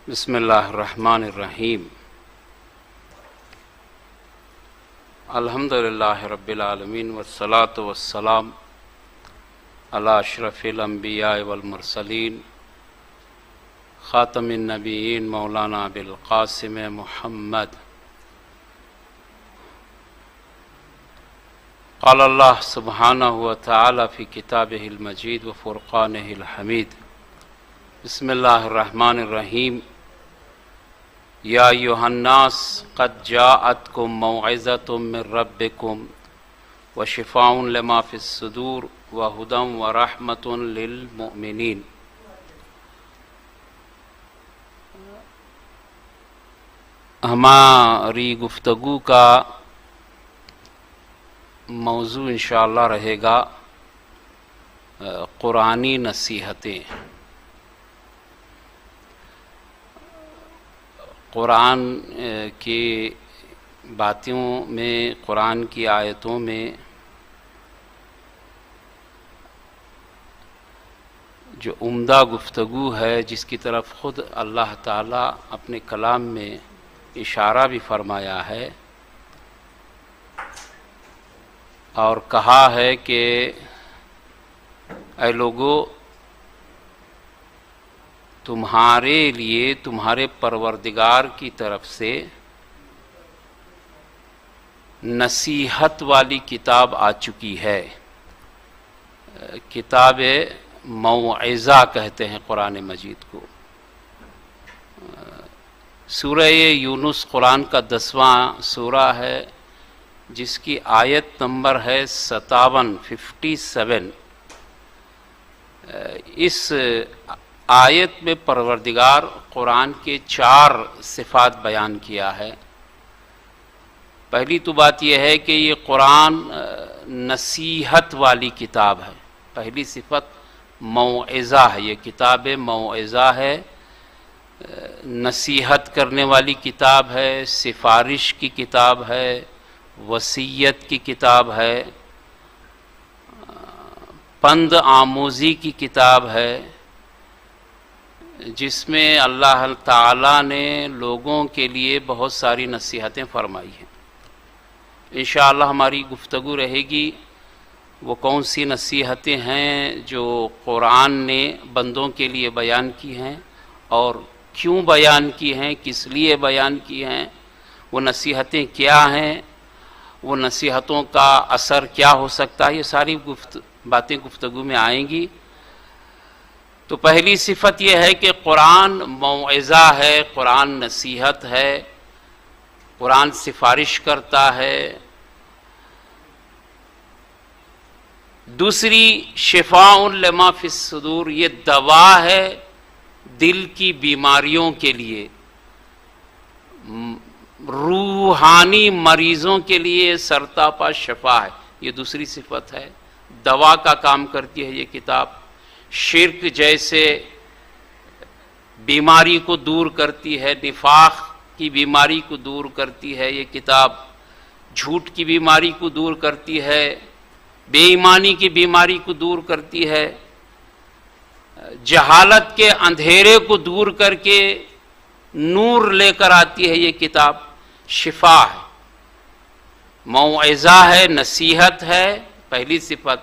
بسم اللہ الرحمن الرحیم الحمد للہ رب العالمین والصلاة والسلام علی اشرف الانبیاء والمرسلین خاتم النبیین مولانا ابوالقاسم محمد قال اللہ سبحانہ وتعالی فی کتابہ المجید وفرقانہ الحمید بسم اللہ الرحمن الرحیم یا ایھا الناس قد جاءتکم موعظۃ من ربکم وشفاء لما فی الصدور وہدی ورحمۃ للمؤمنین۔ ہماری گفتگو کا موضوع انشاءاللہ رہے گا قرآنی نصیحتیں۔ قرآن کی باتوں میں، قرآن کی آیتوں میں جو عمدہ گفتگو ہے، جس کی طرف خود اللہ تعالیٰ اپنے کلام میں اشارہ بھی فرمایا ہے اور کہا ہے کہ اے لوگو، تمہارے لیے تمہارے پروردگار کی طرف سے نصیحت والی کتاب آ چکی ہے۔ کتاب موعظہ کہتے ہیں قرآن مجید کو۔ سورہ یونس قرآن کا 10واں سورہ ہے، جس کی آیت نمبر ہے 57۔ اس آیت میں پروردگار قرآن کے 4 صفات بیان کیا ہے۔ پہلی تو بات یہ ہے کہ یہ قرآن نصیحت والی کتاب ہے۔ پہلی صفت موعظہ ہے، یہ کتاب موعظہ ہے، نصیحت کرنے والی کتاب ہے، سفارش کی کتاب ہے، وصیت کی کتاب ہے، پند آموزی کی کتاب ہے، جس میں اللہ تعالیٰ نے لوگوں کے لیے بہت ساری نصیحتیں فرمائی ہیں۔ انشاءاللہ ہماری گفتگو رہے گی وہ کون سی نصیحتیں ہیں جو قرآن نے بندوں کے لیے بیان کی ہیں اور کیوں بیان کی ہیں، کس لیے بیان کی ہیں، وہ نصیحتیں کیا ہیں، وہ نصیحتوں کا اثر کیا ہو سکتا ہے، یہ ساری باتیں گفتگو میں آئیں گی۔ تو پہلی صفت یہ ہے کہ قرآن موعظہ ہے، قرآن نصیحت ہے، قرآن سفارش کرتا ہے۔ دوسری شفاء لما فی الصدور، یہ دوا ہے دل کی بیماریوں کے لیے، روحانی مریضوں کے لیے سرتاپا شفا ہے، یہ دوسری صفت ہے۔ دوا کا کام کرتی ہے یہ کتاب، شرک جیسے بیماری کو دور کرتی ہے، نفاق کی بیماری کو دور کرتی ہے یہ کتاب، جھوٹ کی بیماری کو دور کرتی ہے، بے ایمانی کی بیماری کو دور کرتی ہے، جہالت کے اندھیرے کو دور کر کے نور لے کر آتی ہے یہ کتاب، شفا ہے، موعظہ ہے، نصیحت ہے، پہلی صفت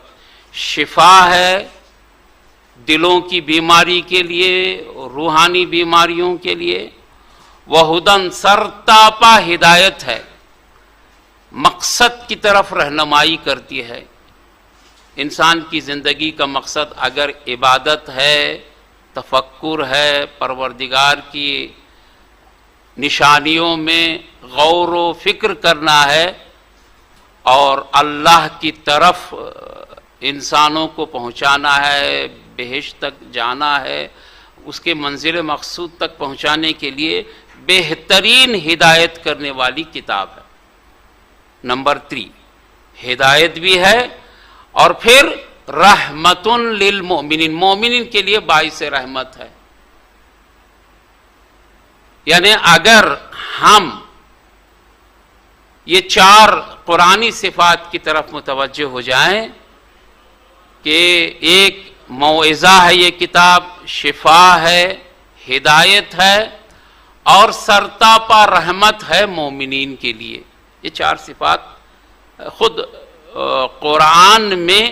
شفا ہے دلوں کی بیماری کے لیے، روحانی بیماریوں کے لیے، وہدن سرتاپا ہدایت ہے، مقصد کی طرف رہنمائی کرتی ہے۔ انسان کی زندگی کا مقصد اگر عبادت ہے، تفکر ہے، پروردگار کی نشانیوں میں غور و فکر کرنا ہے اور اللہ کی طرف انسانوں کو پہنچانا ہے، بہشت تک جانا ہے، اس کے منزل مقصود تک پہنچانے کے لیے بہترین ہدایت کرنے والی کتاب ہے۔ نمبر 3، ہدایت بھی ہے اور پھر رحمت للمؤمنین، مومنین کے لیے باعث رحمت ہے۔ یعنی اگر ہم یہ 4 قرآنی صفات کی طرف متوجہ ہو جائیں کہ ایک موعظہ ہے یہ کتاب، شفا ہے، ہدایت ہے اور سرتاپا رحمت ہے مومنین کے لیے. یہ 4 صفات خود قرآن میں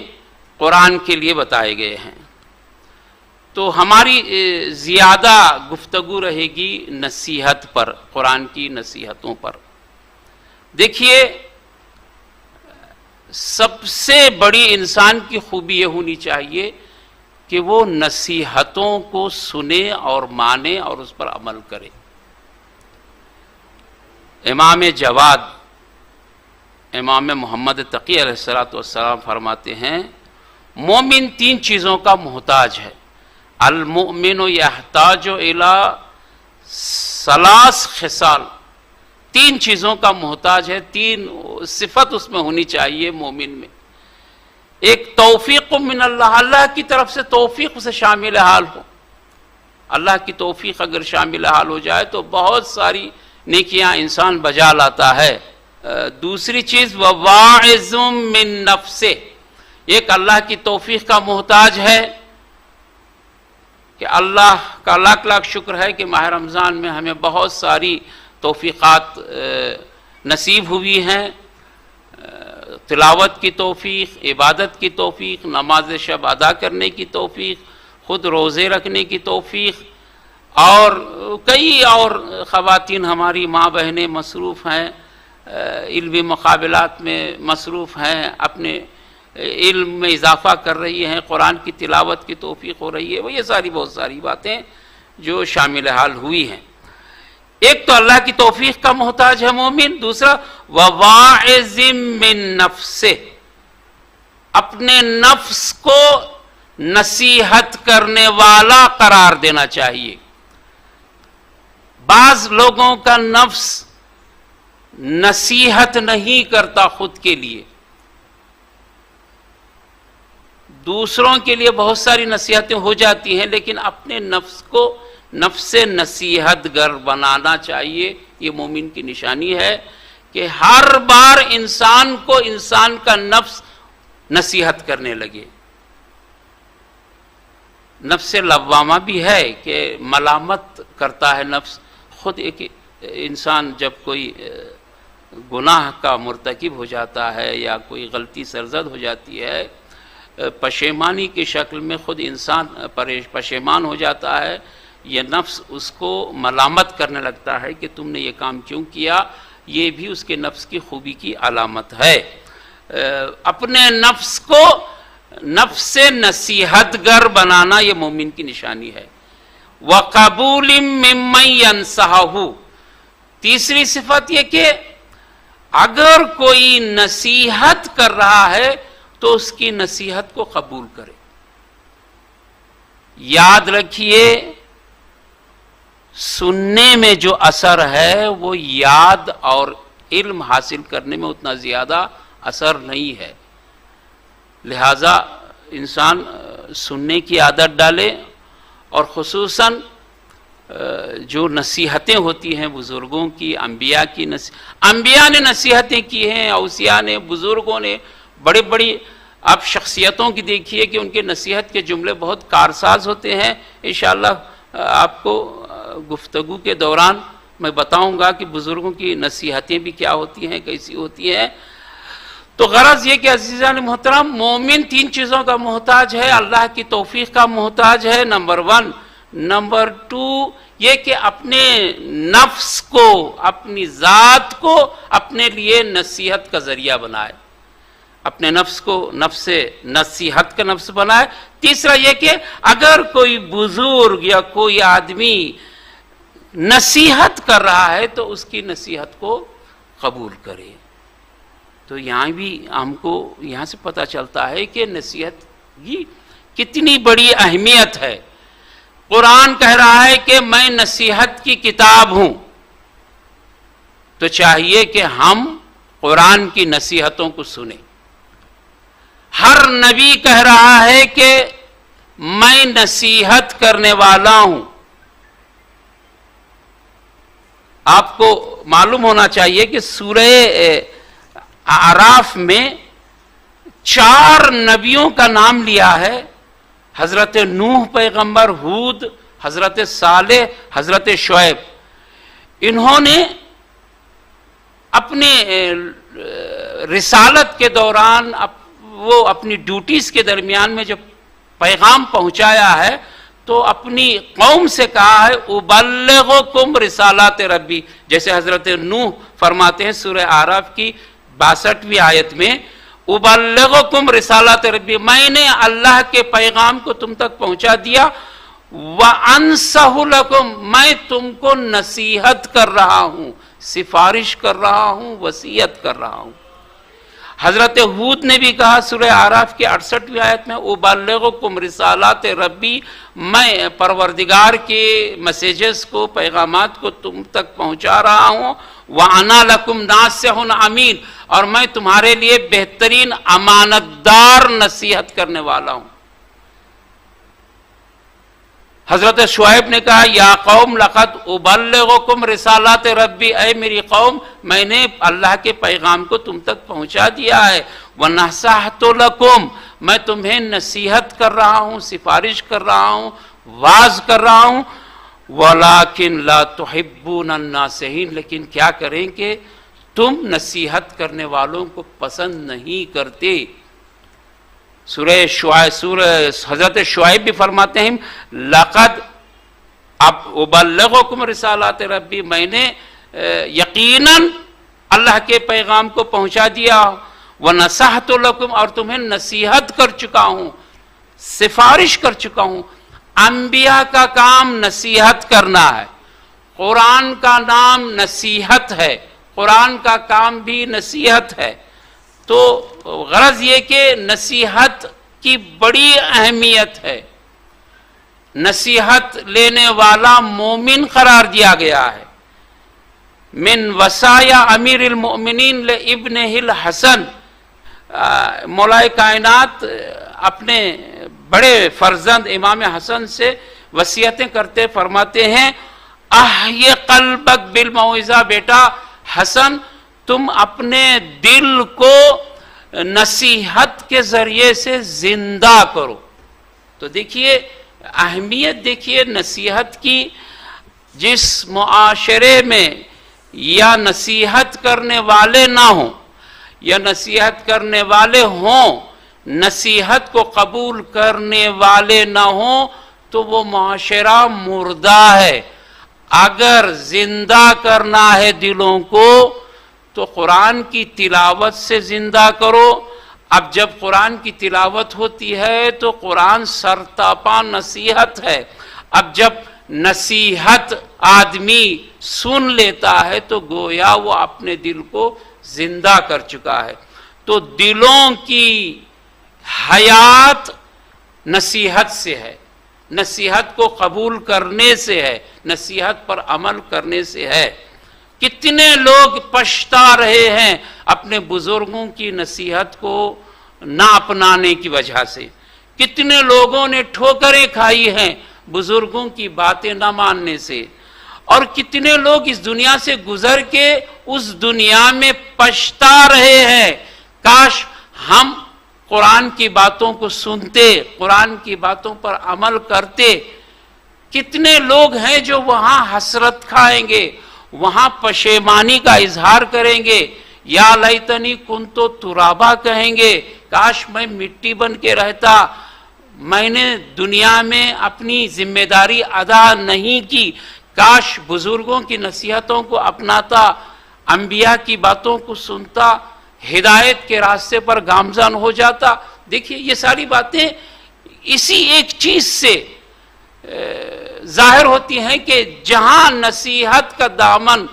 قرآن کے لیے بتائے گئے ہیں. تو ہماری زیادہ گفتگو رہے گی نصیحت پر، قرآن کی نصیحتوں پر. دیکھیے، سب سے بڑی انسان کی خوبی یہ ہونی چاہیے کہ وہ نصیحتوں کو سنے اور مانے اور اس پر عمل کرے. امام جواد، امام محمد تقی علیہ السلام فرماتے ہیں مومن 3 چیزوں کا محتاج ہے. المؤمن یحتاج الی 3 خصال، 3 چیزوں کا محتاج ہے. 3 صفت اس میں ہونی چاہیے مومن میں. ایک توفیق من اللہ، اللہ کی طرف سے توفیق سے شامل حال ہو. اللہ کی توفیق اگر شامل حال ہو جائے تو بہت ساری نیکیاں انسان بجا لاتا ہے. دوسری چیز وواعظ من نفسہ، ایک اللہ کی توفیق کا محتاج ہے کہ اللہ کا لاکھ لاکھ شکر ہے کہ ماہ رمضان میں ہمیں بہت ساری توفیقات نصیب ہوئی ہیں. تلاوت کی توفیق، عبادت کی توفیق، نماز شب ادا کرنے کی توفیق، خود روزے رکھنے کی توفیق، اور کئی اور خواتین ہماری ماں بہنیں مصروف ہیں، علمی مقابلات میں مصروف ہیں، اپنے علم میں اضافہ کر رہی ہیں، قرآن کی تلاوت کی توفیق ہو رہی ہے. وہ یہ ساری بہت ساری باتیں جو شامل حال ہوئی ہیں. ایک تو اللہ کی توفیق کا محتاج ہے مومن. دوسرا وواعظ من نفسہ، اپنے نفس کو نصیحت کرنے والا قرار دینا چاہیے. بعض لوگوں کا نفس نصیحت نہیں کرتا خود کے لیے، دوسروں کے لیے بہت ساری نصیحتیں ہو جاتی ہیں، لیکن اپنے نفس کو نفس نصیحت گر بنانا چاہیے. یہ مومن کی نشانی ہے کہ ہر بار انسان کو انسان کا نفس نصیحت کرنے لگے. نفس لوامہ بھی ہے کہ ملامت کرتا ہے نفس. خود ایک انسان جب کوئی گناہ کا مرتکب ہو جاتا ہے یا کوئی غلطی سرزد ہو جاتی ہے، پشیمانی کی شکل میں خود انسان پشیمان ہو جاتا ہے. یہ نفس اس کو ملامت کرنے لگتا ہے کہ تم نے یہ کام کیوں کیا. یہ بھی اس کے نفس کی خوبی کی علامت ہے. اپنے نفس کو نفس نصیحت گر بنانا یہ مومن کی نشانی ہے. وَقَبُولٍ مِّمَّن يَنصَحُهُ، تیسری صفت یہ کہ اگر کوئی نصیحت کر رہا ہے تو اس کی نصیحت کو قبول کرے. یاد رکھیے، سننے میں جو اثر ہے وہ یاد اور علم حاصل کرنے میں اتنا زیادہ اثر نہیں ہے. لہذا انسان سننے کی عادت ڈالے، اور خصوصاً جو نصیحتیں ہوتی ہیں بزرگوں کی، انبیاء نے نصیحتیں کی ہیں، اوصیاء نے، بزرگوں نے، بڑی بڑی آپ شخصیتوں کی دیکھیے کہ ان کے نصیحت کے جملے بہت کارساز ہوتے ہیں. انشاءاللہ آپ کو گفتگو کے دوران میں بتاؤں گا کہ بزرگوں کی نصیحتیں بھی کیا ہوتی ہیں، کیسی ہوتی ہیں. تو غرض یہ کہ عزیزان محترم، مومن 3 چیزوں کا محتاج ہے. اللہ کی توفیق کا محتاج ہے، نمبر 1. نمبر 2 یہ کہ اپنے نفس کو، اپنی ذات کو اپنے لیے نصیحت کا ذریعہ بنائے، اپنے نفس کو نفس نصیحت کا نفس بنائے. تیسرا یہ کہ اگر کوئی بزرگ یا کوئی آدمی نصیحت کر رہا ہے تو اس کی نصیحت کو قبول کرے. تو یہاں بھی ہم کو یہاں سے پتہ چلتا ہے کہ نصیحت کی کتنی بڑی اہمیت ہے. قرآن کہہ رہا ہے کہ میں نصیحت کی کتاب ہوں، تو چاہیے کہ ہم قرآن کی نصیحتوں کو سنیں. ہر نبی کہہ رہا ہے کہ میں نصیحت کرنے والا ہوں. آپ کو معلوم ہونا چاہیے کہ سورہ اعراف میں 4 نبیوں کا نام لیا ہے. حضرت نوح پیغمبر، ہود، حضرت صالح، حضرت شعیب. انہوں نے اپنے رسالت کے دوران وہ اپنی ڈیوٹیز کے درمیان میں جب پیغام پہنچایا ہے تو اپنی قوم سے کہا ہے ابلغکم رسالات ربی، جیسے حضرت نوح فرماتے ہیں سورہ اعراف کی 62ویں آیت میں، ابلغکم رسالات ربی، میں نے اللہ کے پیغام کو تم تک پہنچا دیا، وانصح لکم، میں تم کو نصیحت کر رہا ہوں، سفارش کر رہا ہوں، وصیت کر رہا ہوں۔ حضرت ہود نے بھی کہا سورہ اعراف کی 68ویں آیت میں ابلغکم رسالات ربی، میں پروردگار کے میسیجز کو، پیغامات کو تم تک پہنچا رہا ہوں، وانا لکم ناصح امین، اور میں تمہارے لیے بہترین امانت دار نصیحت کرنے والا ہوں۔ حضرت شعیب نے کہا یا قوم لقد ابلغکم رسالات ربی، اے میری قوم میں نے اللہ کے پیغام کو تم تک پہنچا دیا ہے، ونصحت لکم، میں تمہیں نصیحت کر رہا ہوں، سفارش کر رہا ہوں، واعظ کر رہا ہوں، ولیکن لا تحبون الناصحین، لیکن کیا کریں کہ تم نصیحت کرنے والوں کو پسند نہیں کرتے۔ سورہ حضرت شعیب بھی فرماتے ہیں لقد ابلغکم رسالات ربی، میں نے یقیناً اللہ کے پیغام کو پہنچا دیا، ونصحت لکم، اور تمہیں نصیحت کر چکا ہوں، سفارش کر چکا ہوں۔ انبیاء کا کام نصیحت کرنا ہے، قرآن کا نام نصیحت ہے، قرآن کا کام بھی نصیحت ہے۔ تو غرض یہ کہ نصیحت کی بڑی اہمیت ہے، نصیحت لینے والا مومن قرار دیا گیا ہے۔ من وصایا امیر المؤمنین لابنہ الحسن، مولا کائنات اپنے بڑے فرزند امام حسن سے وصیتیں کرتے فرماتے ہیں احی قلبک بالموعظہ، بیٹا حسن تم اپنے دل کو نصیحت کے ذریعے سے زندہ کرو۔ تو دیکھیے اہمیت، دیکھیے نصیحت کی۔ جس معاشرے میں یا نصیحت کرنے والے نہ ہوں یا نصیحت کرنے والے ہوں، نصیحت کو قبول کرنے والے نہ ہوں، تو وہ معاشرہ مردہ ہے۔ اگر زندہ کرنا ہے دلوں کو تو قرآن کی تلاوت سے زندہ کرو۔ اب جب قرآن کی تلاوت ہوتی ہے تو قرآن سرتاپا نصیحت ہے۔ اب جب نصیحت آدمی سن لیتا ہے تو گویا وہ اپنے دل کو زندہ کر چکا ہے۔ تو دلوں کی حیات نصیحت سے ہے، نصیحت کو قبول کرنے سے ہے، نصیحت پر عمل کرنے سے ہے۔ کتنے لوگ پچھتا رہے ہیں اپنے بزرگوں کی نصیحت کو نہ اپنانے کی وجہ سے، کتنے لوگوں نے ٹھوکریں کھائی ہیں بزرگوں کی باتیں نہ ماننے سے، اور کتنے لوگ اس دنیا سے گزر کے اس دنیا میں پچھتا رہے ہیں کاش ہم قرآن کی باتوں کو سنتے، قرآن کی باتوں پر عمل کرتے۔ کتنے لوگ ہیں جو وہاں حسرت کھائیں گے، وہاں پشیمانی کا اظہار کریں گے، یا لیتنی کنتو ترابا کہیں گے، کاش میں مٹی بن کے رہتا، میں نے دنیا میں اپنی ذمہ داری ادا نہیں کی، کاش بزرگوں کی نصیحتوں کو اپناتا، انبیاء کی باتوں کو سنتا، ہدایت کے راستے پر گامزن ہو جاتا۔ دیکھیے یہ ساری باتیں اسی ایک چیز سے ظاہر ہوتی ہیں کہ جہاں نصیحت کا دامن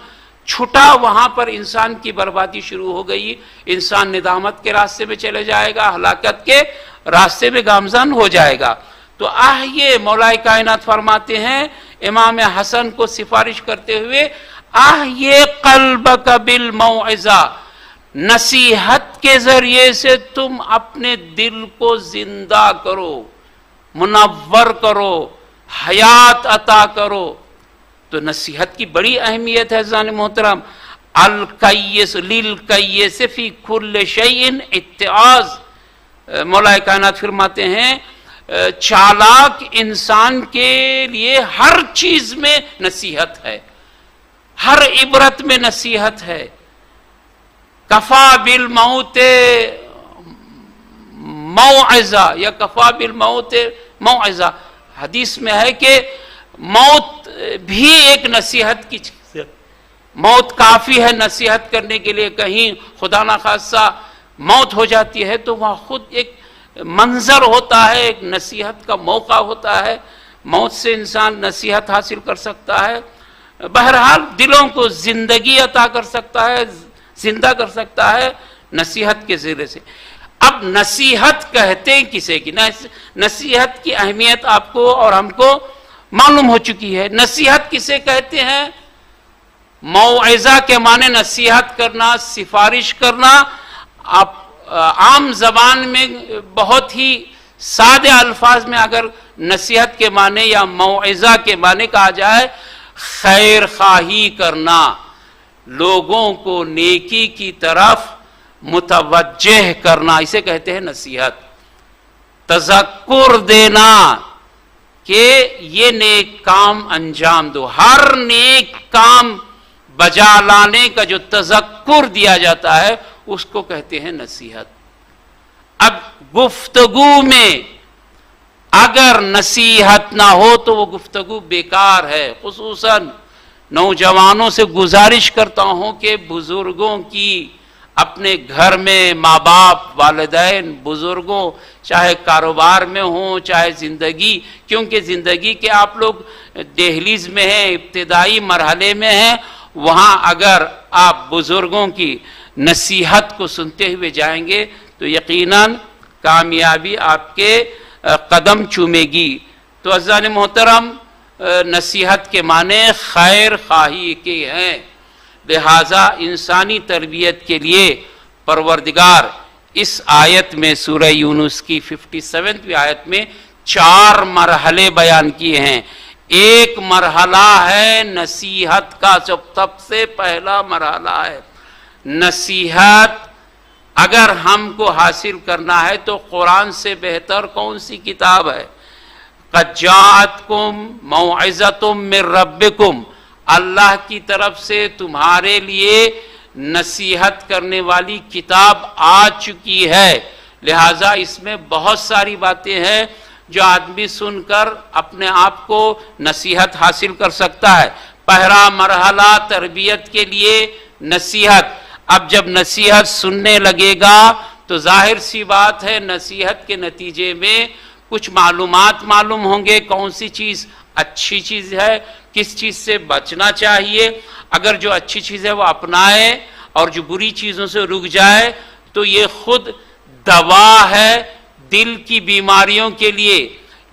چھٹا وہاں پر انسان کی بربادی شروع ہو گئی، انسان ندامت کے راستے میں چلے جائے گا، ہلاکت کے راستے میں گامزن ہو جائے گا۔ تو یہ مولا کائنات فرماتے ہیں امام حسن کو سفارش کرتے ہوئے یہ قلبک بالموعظہ، نصیحت کے ذریعے سے تم اپنے دل کو زندہ کرو، منور کرو، حیات عطا کرو۔ تو نصیحت کی بڑی اہمیت ہے عزیزان محترم۔ الکیس للکیس فی کل شیء اتعاظ، مولا کائنات فرماتے ہیں چالاک انسان کے لیے ہر چیز میں نصیحت ہے، ہر عبرت میں نصیحت ہے. کفا بالموت موعظہ یا کفا بالموت موعظہ، حدیث میں ہے کہ موت بھی ایک نصیحت کی چیز ہے. موت کافی ہے نصیحت کرنے کے لیے. کہیں خدا نخواستہ موت ہو جاتی ہے تو وہاں خود ایک منظر ہوتا ہے، ایک نصیحت کا موقع ہوتا ہے. موت سے انسان نصیحت حاصل کر سکتا ہے. بہرحال دلوں کو زندگی عطا کر سکتا ہے، زندہ کر سکتا ہے نصیحت کے ذریعے سے. اب نصیحت کہتے ہیں کسے کی؟ نصیحت کی اہمیت آپ کو اور ہم کو معلوم ہو چکی ہے. نصیحت کسے کہتے ہیں؟ موعظہ کے معنی نصیحت کرنا، سفارش کرنا. آپ عام زبان میں بہت ہی سادے الفاظ میں اگر نصیحت کے معنی یا موعظہ کے معنی کہا جائے، خیر خواہی کرنا، لوگوں کو نیکی کی طرف متوجہ کرنا، اسے کہتے ہیں نصیحت. تذکر دینا کہ یہ نیک کام انجام دو. ہر نیک کام بجا لانے کا جو تذکر دیا جاتا ہے اس کو کہتے ہیں نصیحت. اب گفتگو میں اگر نصیحت نہ ہو تو وہ گفتگو بیکار ہے. خصوصاً نوجوانوں سے گزارش کرتا ہوں کہ بزرگوں کی اپنے گھر میں ماں باپ، والدین، بزرگوں، چاہے کاروبار میں ہوں چاہے زندگی، کیونکہ زندگی کے آپ لوگ دہلیز میں ہیں، ابتدائی مرحلے میں ہیں، وہاں اگر آپ بزرگوں کی نصیحت کو سنتے ہوئے جائیں گے تو یقیناً کامیابی آپ کے قدم چومے گی. تو عزیزان محترم، نصیحت کے معنی خیر خواہی کے ہیں. لہذا انسانی تربیت کے لیے پروردگار اس آیت میں سورہ یونس کی 57ویں آیت میں 4 مرحلے بیان کیے ہیں. ایک مرحلہ ہے نصیحت کا، سب سے پہلا مرحلہ ہے نصیحت. اگر ہم کو حاصل کرنا ہے تو قرآن سے بہتر کون سی کتاب ہے؟ قد جاءتکم موعظۃ من ربکم، اللہ کی طرف سے تمہارے لیے نصیحت کرنے والی کتاب آ چکی ہے. لہٰذا اس میں بہت ساری باتیں ہیں جو آدمی سن کر اپنے آپ کو نصیحت حاصل کر سکتا ہے. پہلا مرحلہ تربیت کے لیے نصیحت. اب جب نصیحت سننے لگے گا تو ظاہر سی بات ہے نصیحت کے نتیجے میں کچھ معلومات معلوم ہوں گے، کون سی چیز اچھی چیز ہے، کس چیز سے بچنا چاہیے. اگر جو اچھی چیز ہے وہ اپنائے اور جو بری چیزوں سے رک جائے تو یہ خود دوا ہے دل کی بیماریوں کے لیے،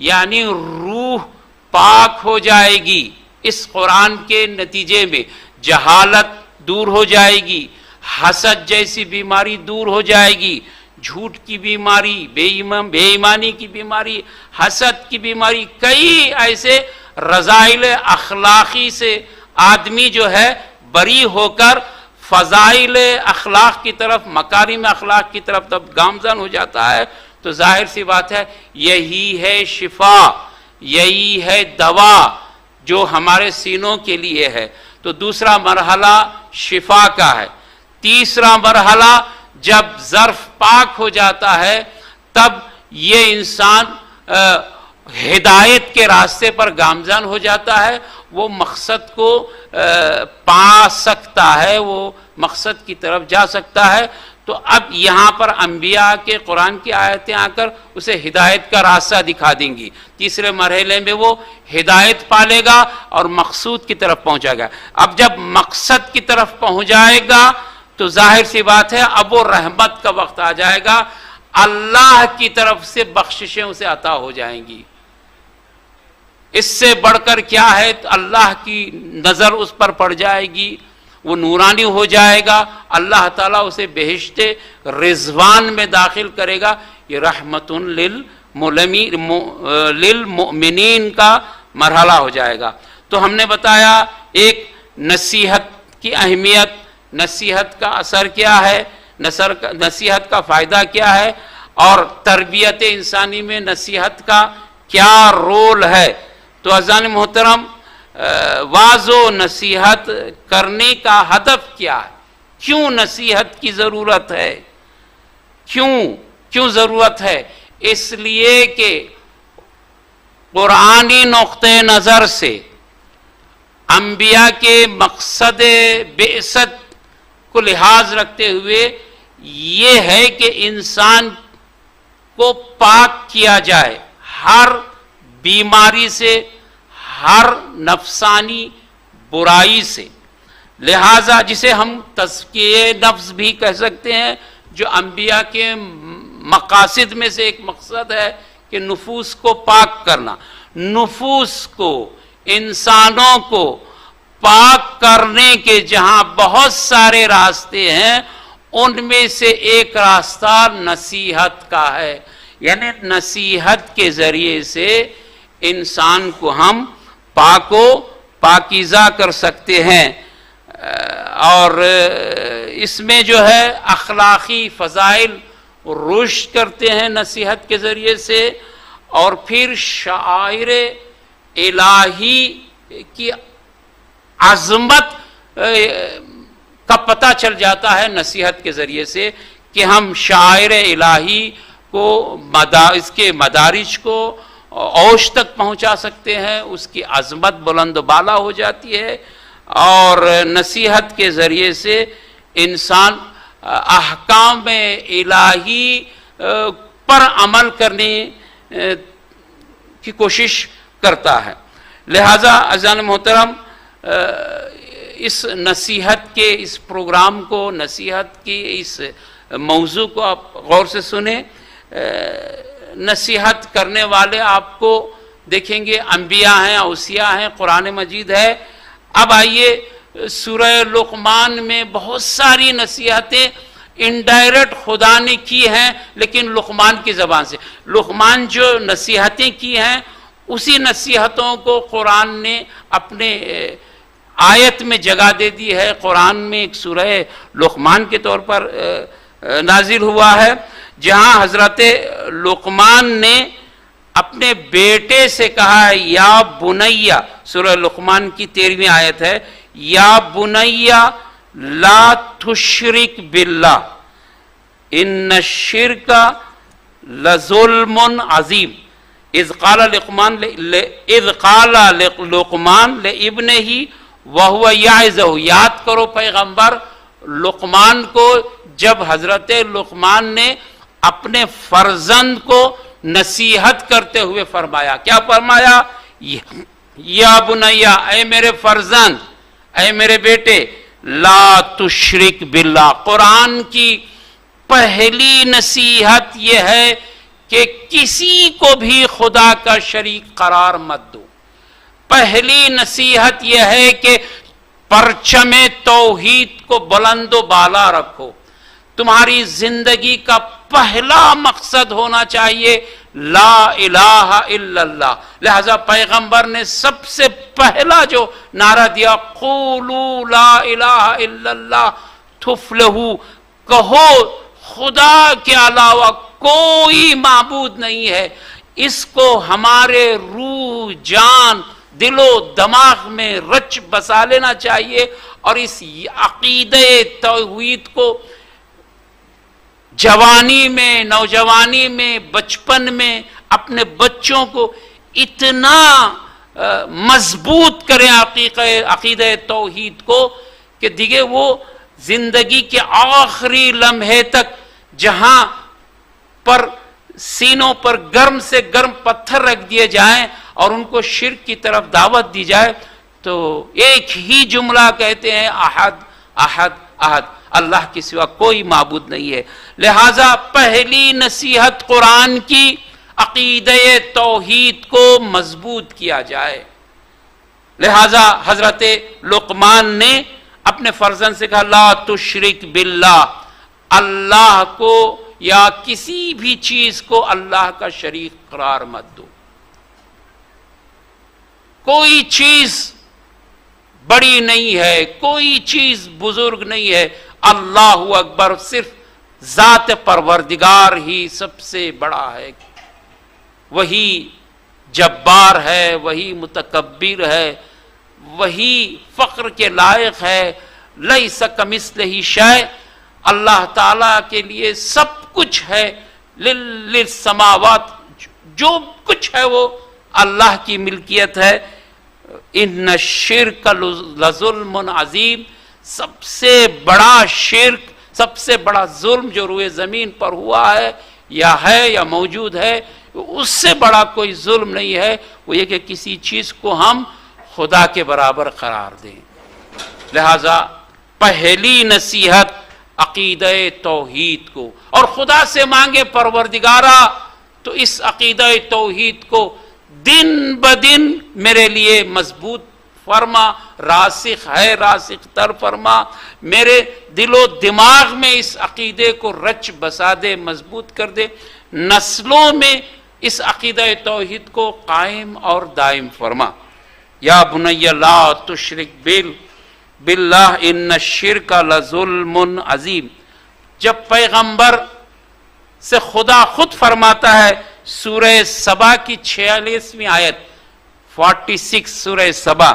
یعنی روح پاک ہو جائے گی. اس قرآن کے نتیجے میں جہالت دور ہو جائے گی، حسد جیسی بیماری دور ہو جائے گی، جھوٹ کی بیماری، بے ایمانی کی بیماری، حسد کی بیماری، کئی ایسے رذائل اخلاقی سے آدمی جو ہے بری ہو کر فضائل اخلاق کی طرف، مکارم اخلاق کی طرف تب گامزن ہو جاتا ہے. تو ظاہر سی بات ہے یہی ہے شفا، یہی ہے دوا جو ہمارے سینوں کے لیے ہے. تو دوسرا مرحلہ شفا کا ہے. تیسرا مرحلہ جب ظرف پاک ہو جاتا ہے تب یہ انسان ہدایت کے راستے پر گامزن ہو جاتا ہے، وہ مقصد کو پا سکتا ہے، وہ مقصد کی طرف جا سکتا ہے. تو اب یہاں پر انبیاء کے قرآن کی آیتیں آ کر اسے ہدایت کا راستہ دکھا دیں گی. تیسرے مرحلے میں وہ ہدایت پالے گا اور مقصود کی طرف پہنچے گا. اب جب مقصد کی طرف پہنچ جائے گا تو ظاہر سی بات ہے اب وہ رحمت کا وقت آ جائے گا، اللہ کی طرف سے بخششیں اسے عطا ہو جائیں گی. اس سے بڑھ کر کیا ہے؟ اللہ کی نظر اس پر پڑ جائے گی، وہ نورانی ہو جائے گا، اللہ تعالیٰ اسے بہشت رضوان میں داخل کرے گا. یہ رحمت للمؤمنین کا مرحلہ ہو جائے گا. تو ہم نے بتایا ایک نصیحت کی اہمیت، نصیحت کا اثر کیا ہے، نصیحت کا فائدہ کیا ہے، اور تربیت انسانی میں نصیحت کا کیا رول ہے. تو عزیزان محترم، واعظ و نصیحت کرنے کا ہدف کیا ہے؟ کیوں نصیحت کی ضرورت ہے؟ کیوں ضرورت ہے؟ اس لیے کہ قرآنی نقطۂ نظر سے انبیاء کے مقصد بعثت کو لحاظ رکھتے ہوئے یہ ہے کہ انسان کو پاک کیا جائے ہر بیماری سے، ہر نفسانی برائی سے. لہذا جسے ہم تزکیہ نفس بھی کہہ سکتے ہیں، جو انبیاء کے مقاصد میں سے ایک مقصد ہے کہ نفوس کو پاک کرنا. نفوس کو، انسانوں کو پاک کرنے کے جہاں بہت سارے راستے ہیں، ان میں سے ایک راستہ نصیحت کا ہے. یعنی نصیحت کے ذریعے سے انسان کو ہم پاک و پاکیزہ کر سکتے ہیں. اور اس میں جو ہے اخلاقی فضائل رشد کرتے ہیں نصیحت کے ذریعے سے، اور پھر شعائر الہی کی عظمت کا پتہ چل جاتا ہے نصیحت کے ذریعے سے، کہ ہم شعائر الہی کو اس کے مدارج کو اوج تک پہنچا سکتے ہیں، اس کی عظمت بلند و بالا ہو جاتی ہے. اور نصیحت کے ذریعے سے انسان احکام الہی پر عمل کرنے کی کوشش کرتا ہے. لہذا عزیزان محترم، اس نصیحت کے اس پروگرام کو، نصیحت کی اس موضوع کو آپ غور سے سنیں. نصیحت کرنے والے آپ کو دیکھیں گے انبیاء ہیں، اوصیاء ہیں، قرآن مجید ہے. اب آئیے سورہ لقمان میں بہت ساری نصیحتیں انڈائریکٹ خدا نے کی ہیں، لیکن لقمان کی زبان سے. لقمان جو نصیحتیں کی ہیں، اسی نصیحتوں کو قرآن نے اپنے آیت میں جگہ دے دی ہے. قرآن میں ایک سورہ لقمان کے طور پر نازل ہوا ہے، جہاں حضرت لقمان نے اپنے بیٹے سے کہا یا بنیا. سورہ لقمان کی 13ویں آیت ہے، یا بنیا لا تشرک باللہ ان الشرک لظلم عظیم. اذ قال لقمان لابنہ وہو یعظہ. یاد کرو پیغمبر لقمان کو، جب حضرت لقمان نے اپنے فرزند کو نصیحت کرتے ہوئے فرمایا. کیا فرمایا؟ یا بنیا، اے میرے فرزند، اے میرے بیٹے، لا تشرک باللہ. قرآن کی پہلی نصیحت یہ ہے کہ کسی کو بھی خدا کا شریک قرار مت دو. پہلی نصیحت یہ ہے کہ پرچم توحید کو بلند و بالا رکھو. تمہاری زندگی کا پہلا مقصد ہونا چاہیے لا الہ الا اللہ. لہذا پیغمبر نے سب سے پہلا جو نعرہ دیا، قولوا لا الہ الا اللہ تفلحوا، کہو خدا کے علاوہ کوئی معبود نہیں ہے. اس کو ہمارے روح، جان، دل و دماغ میں رچ بسا لینا چاہیے، اور اس عقیدہ توحید کو جوانی میں، نوجوانی میں، بچپن میں اپنے بچوں کو اتنا مضبوط کریں عقیدہ توحید کو کہ دیگه وہ زندگی کے آخری لمحے تک جہاں پر سینوں پر گرم سے گرم پتھر رکھ دیے جائیں اور ان کو شرک کی طرف دعوت دی جائے تو ایک ہی جملہ کہتے ہیں، احد احد احد، اللہ کے سوا کوئی معبود نہیں ہے. لہذا پہلی نصیحت قرآن کی عقیدہ توحید کو مضبوط کیا جائے. لہذا حضرت لقمان نے اپنے فرزند سے کہا لا تشرک باللہ، اللہ کو یا کسی بھی چیز کو اللہ کا شریک قرار مت دو. کوئی چیز بڑی نہیں ہے، کوئی چیز بزرگ نہیں ہے. اللہ اکبر، صرف ذات پروردگار ہی سب سے بڑا ہے. وہی جبار ہے، وہی متکبر ہے، وہی فخر کے لائق ہے. لیس کمثلہ شیء، اللہ تعالیٰ کے لیے سب کچھ ہے. للسماوات، جو کچھ ہے وہ اللہ کی ملکیت ہے. ان الشرک لظلم عظیم، سب سے بڑا شرک، سب سے بڑا ظلم جو روئے زمین پر ہوا ہے یا موجود ہے، اس سے بڑا کوئی ظلم نہیں ہے. وہ یہ کہ کسی چیز کو ہم خدا کے برابر قرار دیں. لہذا پہلی نصیحت عقیدہ توحید کو، اور خدا سے مانگے پروردگارا تو اس عقیدہ توحید کو دن بدن میرے لیے مضبوط فرما، راسخ ہے راسخ تر فرما، میرے دل و دماغ میں اس عقیدے کو رچ بسا دے، مضبوط کر دے، نسلوں میں اس عقیدہ توحید کو قائم اور دائم فرما. یا بنی لا تشرک باللہ ان الشرک لظلم عظیم. جب پیغمبر سے خدا خود فرماتا ہے سورہ سبا کی 46ویں آیت 46 سورہ سبا،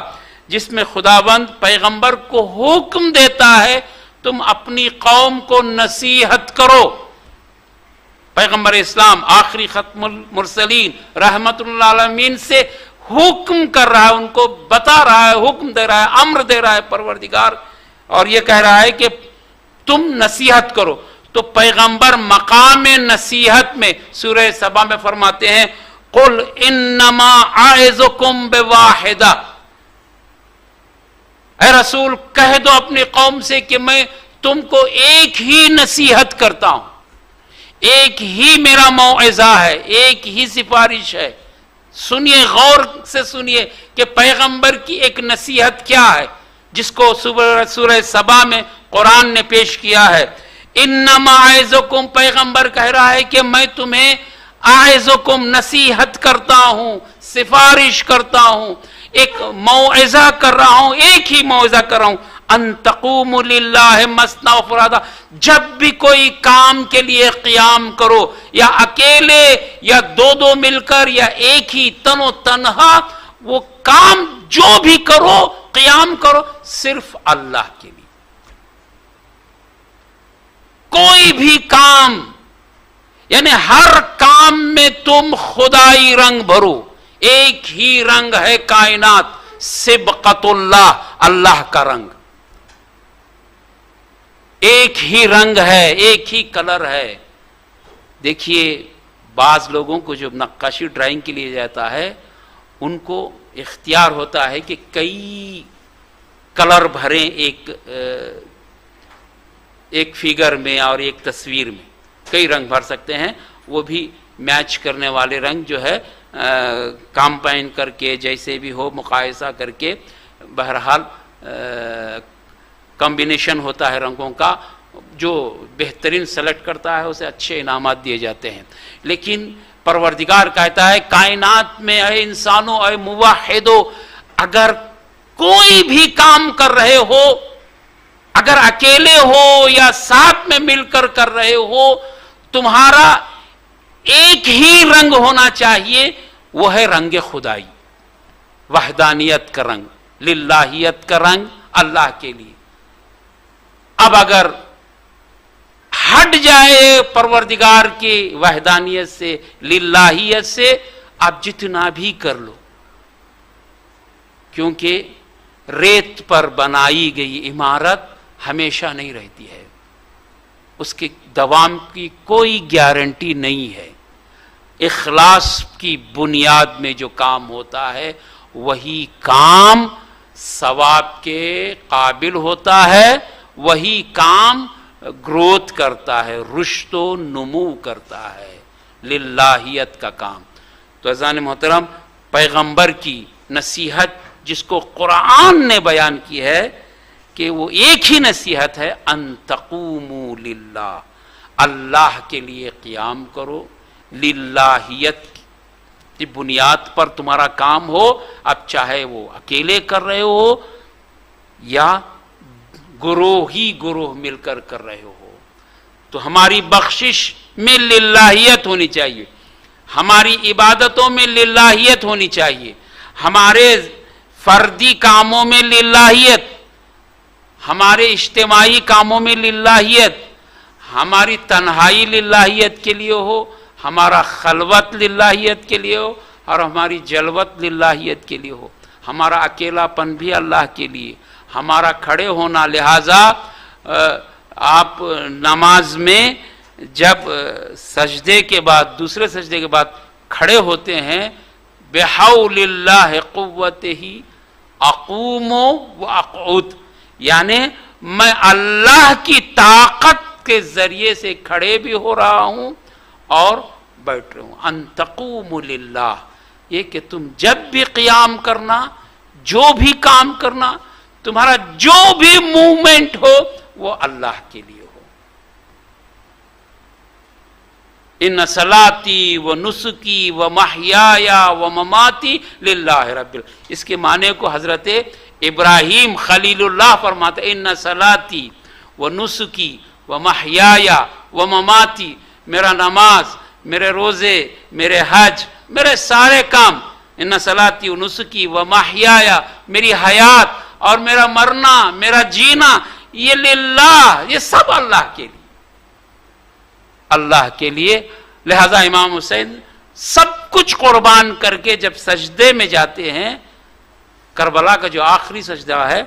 جس میں خداوند پیغمبر کو حکم دیتا ہے تم اپنی قوم کو نصیحت کرو. پیغمبر اسلام آخری ختم المرسلین رحمت اللہ العالمین سے حکم کر رہا ہے، ان کو بتا رہا ہے، حکم دے رہا ہے، امر دے رہا ہے پروردگار، اور یہ کہہ رہا ہے کہ تم نصیحت کرو. تو پیغمبر مقام نصیحت میں سورہ سبا میں فرماتے ہیں قل انما اعظکم بواحدہ، اے رسول کہہ دو اپنی قوم سے کہ میں تم کو ایک ہی نصیحت کرتا ہوں، ایک ہی میرا موعظہ ہے، ایک ہی سفارش ہے. سنیے، غور سے سنیے کہ پیغمبر کی ایک نصیحت کیا ہے جس کو سورہ سبا میں قرآن نے پیش کیا ہے. انما اعظکم، پیغمبر کہہ رہا ہے کہ میں تمہیں اعظکم نصیحت کرتا ہوں، سفارش کرتا ہوں، ایک موعظہ کر رہا ہوں، ایک ہی موعظہ کر رہا ہوں. ان تقوموا للہ مثنی و فرادا، جب بھی کوئی کام کے لیے قیام کرو، یا اکیلے یا دو مل کر یا ایک ہی تن و تنہا، وہ کام جو بھی کرو قیام کرو صرف اللہ کے لیے. کوئی بھی کام، یعنی ہر کام میں تم خدائی رنگ بھرو. ایک ہی رنگ ہے کائنات، سبقت اللہ، اللہ کا رنگ ایک ہی رنگ ہے، ایک ہی کلر ہے. دیکھیے بعض لوگوں کو جو نقاشی ڈرائنگ کے لیے جاتا ہے ان کو اختیار ہوتا ہے کہ کئی کلر بھریں ایک فگر میں اور ایک تصویر میں، کئی رنگ بھر سکتے ہیں. وہ بھی میچ کرنے والے رنگ جو ہے کمبائن کر کے جیسے بھی ہو مقایسہ کر کے، بہرحال کمبینیشن ہوتا ہے رنگوں کا، جو بہترین سلیکٹ کرتا ہے اسے اچھے انعامات دیے جاتے ہیں. لیکن پروردگار کہتا ہے کائنات میں اے انسانوں، اے موحدو، اگر کوئی بھی کام کر رہے ہو، اگر اکیلے ہو یا ساتھ میں مل کر رہے ہو، تمہارا ایک ہی رنگ ہونا چاہیے، وہ ہے رنگ خدائی، وحدانیت کا رنگ، للہیت کا رنگ، اللہ کے لیے. اب اگر ہٹ جائے پروردگار کی وحدانیت سے، للہیت سے، آپ جتنا بھی کر لو، کیونکہ ریت پر بنائی گئی عمارت ہمیشہ نہیں رہتی ہے، اس کے دوام کی کوئی گارنٹی نہیں ہے. اخلاص کی بنیاد میں جو کام ہوتا ہے وہی کام ثواب کے قابل ہوتا ہے، وہی کام گروتھ کرتا ہے، رشد و نمو کرتا ہے، للہیت کا کام. تو عزیزان محترم، پیغمبر کی نصیحت جس کو قرآن نے بیان کی ہے کہ وہ ایک ہی نصیحت ہے، ان تقوموا للہ، اللہ کے لیے قیام کرو. للہیت کی بنیاد پر تمہارا کام ہو، اب چاہے وہ اکیلے کر رہے ہو یا گروہ مل کر رہے ہو. تو ہماری بخشش میں للہیت ہونی چاہیے، ہماری عبادتوں میں للہیت ہونی چاہیے، ہمارے فردی کاموں میں للہیت، ہمارے اجتماعی کاموں میں للہیت، ہماری تنہائی للہیت کے لیے ہو، ہمارا خلوت للہیت کے لیے ہو، اور ہماری جلوت للہیت کے لیے ہو، ہمارا اکیلا پن بھی اللہ کے لیے، ہمارا کھڑے ہونا. لہذا آپ نماز میں جب سجدے کے بعد، دوسرے سجدے کے بعد کھڑے ہوتے ہیں، بحول اللہ قوتہ اقوم و اقعد، یعنی میں اللہ کی طاقت کے ذریعے سے کھڑے بھی ہو رہا ہوں اور بیٹھ رہا ہوں. ان تقوم للہ، یہ کہ تم جب بھی قیام کرنا، جو بھی کام کرنا، تمہارا جو بھی موومنٹ ہو وہ اللہ کے لیے ہو. ان صلاتی و نسکی و محیایا و مماتی للہ رب العالمین. اس کے معنی کو حضرت ابراہیم خلیل اللہ فرماتے ہیں، ان صلاتی و نسکی و محیایا و مماتی، میرا نماز، میرے روزے، میرے حج، میرے سارے کام، ان صلاتی و نسکی و محیایا، میری حیات اور میرا مرنا، میرا جینا، یہ للہ، یہ سب اللہ کے لیے، اللہ کے لیے. لہذا امام حسین سب کچھ قربان کر کے جب سجدے میں جاتے ہیں، کربلا کا جو آخری سجدہ ہے،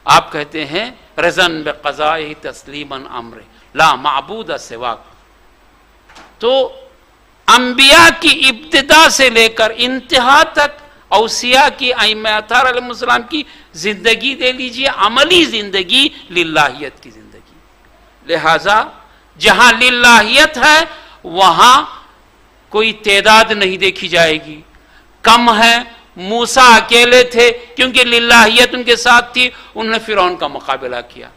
آپ کہتے ہیں رضن بقضائہ تسلیما امر لا معبود سواک. تو انبیاء کی ابتدا سے لے کر انتہا تک اوصیاء کی ائمہ اطہار علیہ السلام کی زندگی دے لیجئے، عملی زندگی، للہیت کی زندگی. لہذا جہاں للہیت ہے وہاں کوئی تعداد نہیں دیکھی جائے گی. کم ہے، موسیٰ اکیلے تھے کیونکہ للہیت ان کے ساتھ تھی، انہوں نے فرعون کا مقابلہ کیا.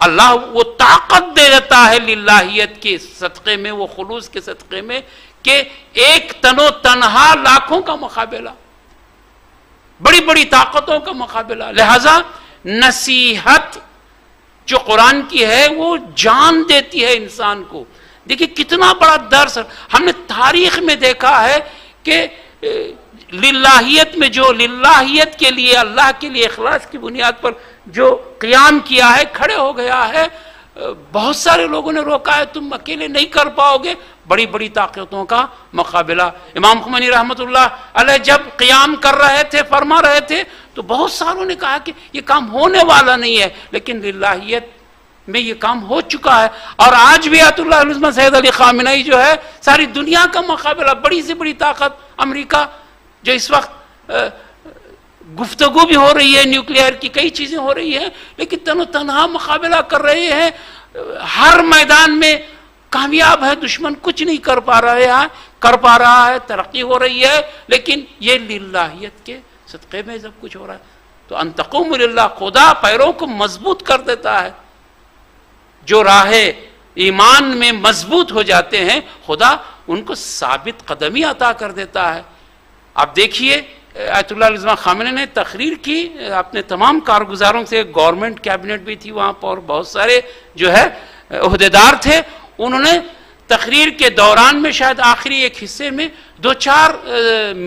اللہ وہ طاقت دے دیتا ہے للہیت کے صدقے میں، وہ خلوص کے صدقے میں، کہ ایک تنو تنہا لاکھوں کا مقابلہ، بڑی بڑی طاقتوں کا مقابلہ. لہذا نصیحت جو قرآن کی ہے وہ جان دیتی ہے انسان کو. دیکھیں کتنا بڑا درس ہم نے تاریخ میں دیکھا ہے کہ للہیت میں جو للہیت کے لیے، اللہ کے لیے اخلاص کی بنیاد پر جو قیام کیا ہے، کھڑے ہو گیا ہے، بہت سارے لوگوں نے روکا ہے، تم اکیلے نہیں کر پاؤ گے، بڑی بڑی طاقتوں کا مقابلہ. امام خمینی رحمۃ اللہ علیہ جب قیام کر رہے تھے، فرما رہے تھے، تو بہت ساروں نے کہا کہ یہ کام ہونے والا نہیں ہے، لیکن للہیت میں یہ کام ہو چکا ہے. اور آج بھی آیت اللہ علیہ سید علی خامنئی جو ہے، ساری دنیا کا مقابلہ، بڑی سے بڑی طاقت امریکہ، جو اس وقت گفتگو بھی ہو رہی ہے، نیوکلیئر کی کئی چیزیں ہو رہی ہیں، لیکن تنہا مقابلہ کر رہے ہیں، ہر میدان میں کامیاب ہے. دشمن کچھ نہیں کر پا رہا ہے، ترقی ہو رہی ہے، لیکن یہ للہیت کے صدقے میں سب کچھ ہو رہا ہے. تو ان تقوم للہ، خدا پیروں کو مضبوط کر دیتا ہے. جو راہ ایمان میں مضبوط ہو جاتے ہیں، خدا ان کو ثابت قدمی عطا کر دیتا ہے. آپ دیکھیے آیت اللہ علیہ خامنہ نے تقریر کی اپنے تمام کارگزاروں سے، گورنمنٹ کیبنٹ بھی تھی وہاں پر، بہت سارے جو ہے عہدیدار تھے. انہوں نے تقریر کے دوران میں، شاید آخری ایک حصے میں 2-4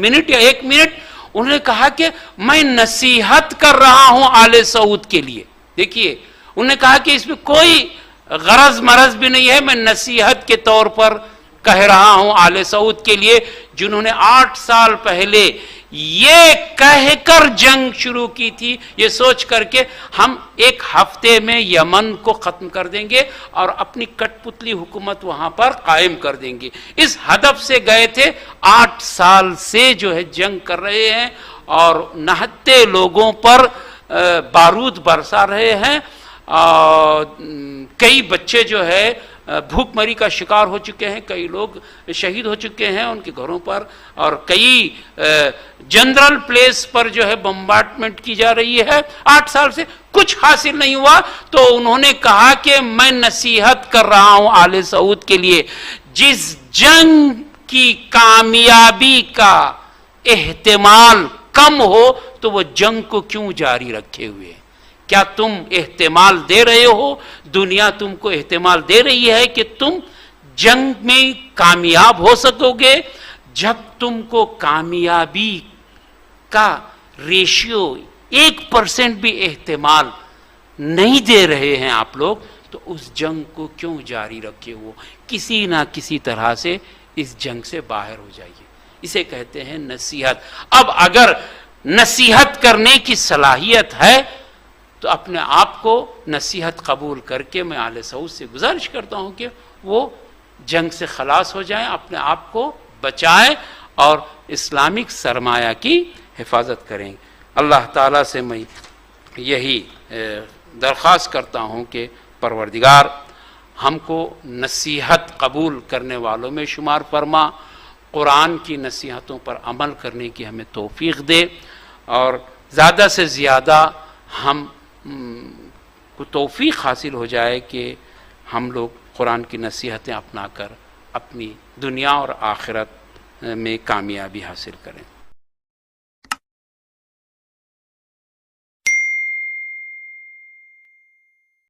منٹ یا 1 منٹ، انہوں نے کہا کہ میں نصیحت کر رہا ہوں آل سعود کے لیے. دیکھیے انہوں نے کہا کہ اس میں کوئی غرض مرض بھی نہیں ہے، میں نصیحت کے طور پر کہہ رہا ہوں آل سعود کے لیے، جنہوں نے 8 سال پہلے یہ کہہ کر جنگ شروع کی تھی، یہ سوچ کر کے ہم 1 ہفتے میں یمن کو ختم کر دیں گے اور اپنی کٹ پتلی حکومت وہاں پر قائم کر دیں گے. اس ہدف سے گئے تھے. 8 سال سے جو ہے جنگ کر رہے ہیں اور نہتے لوگوں پر بارود برسا رہے ہیں. کئی بچے جو ہے بھوک مری کا شکار ہو چکے ہیں، کئی لوگ شہید ہو چکے ہیں ان کے گھروں پر، اور کئی جنرل پلیس پر جو ہے بمبارڈمنٹ کی جا رہی ہے. 8 سال سے کچھ حاصل نہیں ہوا. تو انہوں نے کہا کہ میں نصیحت کر رہا ہوں آل سعود کے لیے، جس جنگ کی کامیابی کا احتمال کم ہو تو وہ جنگ کو کیوں جاری رکھے ہوئے؟ کیا تم احتمال دے رہے ہو، دنیا تم کو احتمال دے رہی ہے کہ تم جنگ میں کامیاب ہو سکو گے؟ جب تم کو کامیابی کا ریشیو 1% بھی احتمال نہیں دے رہے ہیں آپ لوگ، تو اس جنگ کو کیوں جاری رکھے ہو؟ کسی نہ کسی طرح سے اس جنگ سے باہر ہو جائیے. اسے کہتے ہیں نصیحت. اب اگر نصیحت کرنے کی صلاحیت ہے تو اپنے آپ کو نصیحت قبول کر کے میں اہل سعود سے گزارش کرتا ہوں کہ وہ جنگ سے خلاص ہو جائیں، اپنے آپ کو بچائیں اور اسلامک سرمایہ کی حفاظت کریں. اللہ تعالیٰ سے میں یہی درخواست کرتا ہوں کہ پروردگار ہم کو نصیحت قبول کرنے والوں میں شمار فرما، قرآن کی نصیحتوں پر عمل کرنے کی ہمیں توفیق دے، اور زیادہ سے زیادہ ہم کو توفیق حاصل ہو جائے کہ ہم لوگ قرآن کی نصیحتیں اپنا کر اپنی دنیا اور آخرت میں کامیابی حاصل کریں.